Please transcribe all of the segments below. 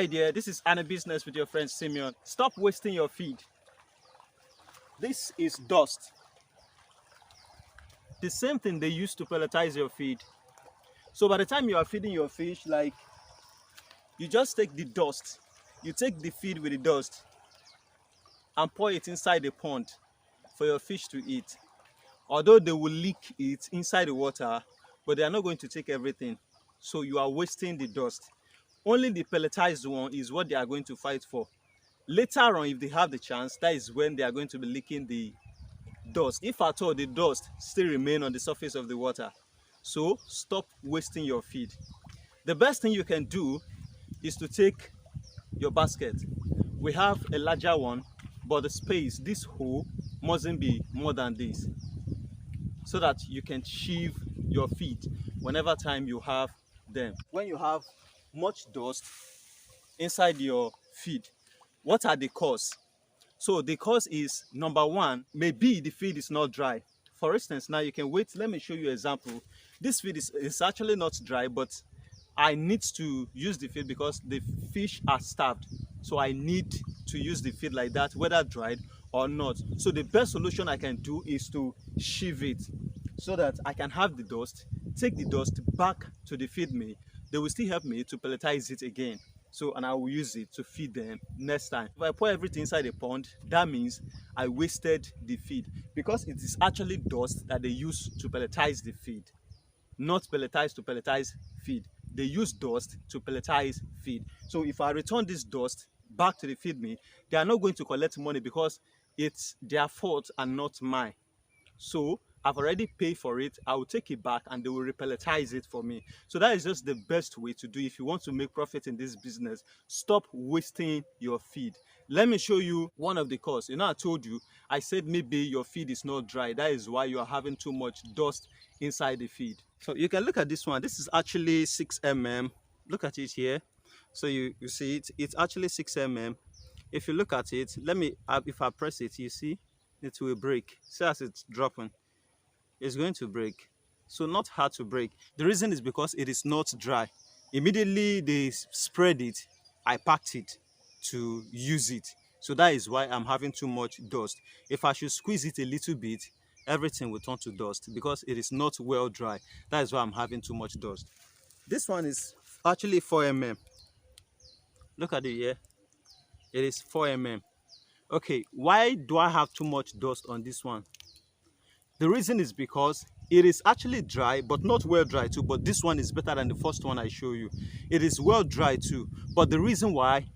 Hi there, this is AniBusiness with your friend Simeon. Stop wasting your feed. This is dust. The same thing they use to pelletize your feed. So by the time you are feeding your fish, like, you just take the dust, you take the feed with the dust and pour it inside the pond for your fish to eat. Although they will leak it inside the water, but they are not going to take everything. So you are wasting the dust. Only the pelletized one is what they are going to fight for. Later on, if they have the chance, that is when they are going to be licking the dust. If at all the dust still remain on the surface of the water. So stop wasting your feed. The best thing you can do is to take your basket. We have a larger one, but the space, this hole mustn't be more than this, so that you can sheave your feed whenever time you have them. When you have much dust inside your feed, what are the cause? So the cause is, number one, maybe the feed is not dry. For instance, now you can wait, let me show you an example. This feed is actually not dry, but I need to use the feed because the fish are starved. So I need to use the feed like that, whether dried or not. So the best solution I can do is to sheave it so that I can have the dust, take the dust back to the feed mill. They will still help me to pelletize it again. So, and I will use it to feed them next time. If I pour everything inside the pond, that means I wasted the feed, because it is actually dust that they use to pelletize the feed, not pelletize to pelletize feed. They use dust to pelletize feed. So if I return this dust back to the feed mill, they are not going to collect money because it's their fault and not mine. So I've already paid for it. I will take it back and they will repelletize it for me. So that is just the best way to do if you want to make profit in this business. Stop wasting your feed. Let me show you one of the cause. You know, I told you, I said maybe your feed is not dry. That is why you are having too much dust inside the feed. So you can look at this one. This is actually 6 mm. Look at it here. So you see it. It's actually 6 mm. If you look at it, if I press it, you see, it will break. See as it's dropping. It's going to break. So not hard to break. The reason is because it is not dry. Immediately they spread it, I packed it to use it. So that is why I'm having too much dust. If I should squeeze it a little bit, everything will turn to dust because it is not well dry. That is why I'm having too much dust. This one is actually 4 mm. Look at it here. It is 4 mm. Okay, why do I have too much dust on this one? The reason is because it is actually dry, but not well dry too. But this one is better than the first one I show you. It is well dry too. But the reason why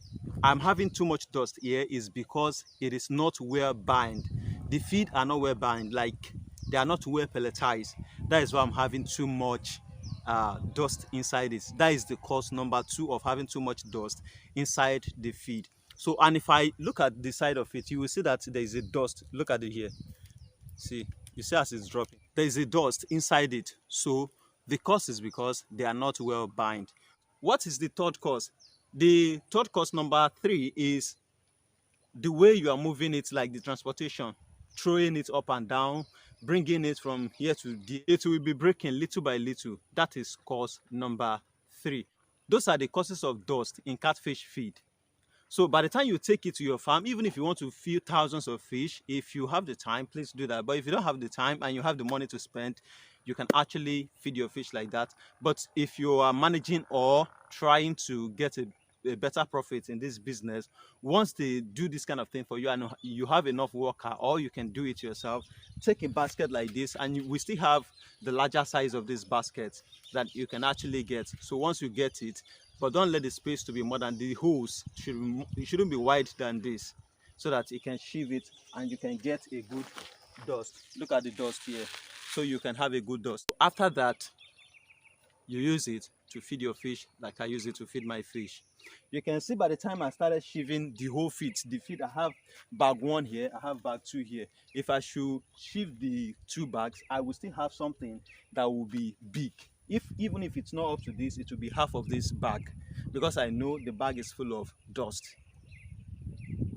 I'm having too much dust here is because it is not well bound. The feed are not well bound, like they are not well pelletized. That is why I'm having too much dust inside it. That is the cause number 2 of having too much dust inside the feed. So, and if I look at the side of it, you will see that there is a dust. Look at it here. See, you see as it's dropping. There is a dust inside it. So the cause is because they are not well bound. What is the third cause? The third cause, number 3, is the way you are moving it, like the transportation, throwing it up and down, bringing it from here to there. It will be breaking little by little. That is cause number 3. Those are the causes of dust in catfish feed. So by the time you take it to your farm, even if you want to feed thousands of fish, if you have the time, please do that. But if you don't have the time and you have the money to spend, you can actually feed your fish like that. But if you are managing or trying to get a better profit in this business, once they do this kind of thing for you and you have enough worker, or you can do it yourself, take a basket like this, and we still have the larger size of this basket that you can actually get. So once you get it, but don't let the space to be more than the holes. It shouldn't be wide than this, so that you can sheave it and you can get a good dust. Look at the dust here. So you can have a good dust. After that, you use it to feed your fish like I use it to feed my fish. You can see by the time I started sheaving the whole feed, I have bag 1 here, I have bag 2 here. If I should sheave the 2 bags, I will still have something that will be big. Even if it's not up to this, it will be half of this bag, because I know the bag is full of dust.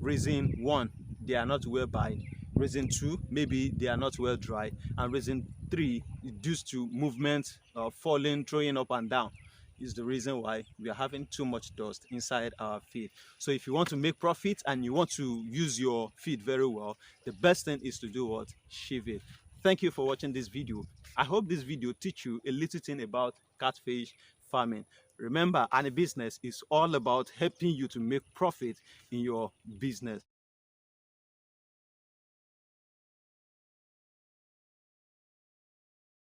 Reason 1, they are not well bound. Reason 2, maybe they are not well dry. And reason 3, due to movement, falling, throwing up and down. is the reason why we are having too much dust inside our feed. So if you want to make profit and you want to use your feed very well, the best thing is to do what? Shift it. Thank you for watching this video. I hope this video teach you a little thing about catfish farming. Remember, AniBusiness is all about helping you to make profit in your business.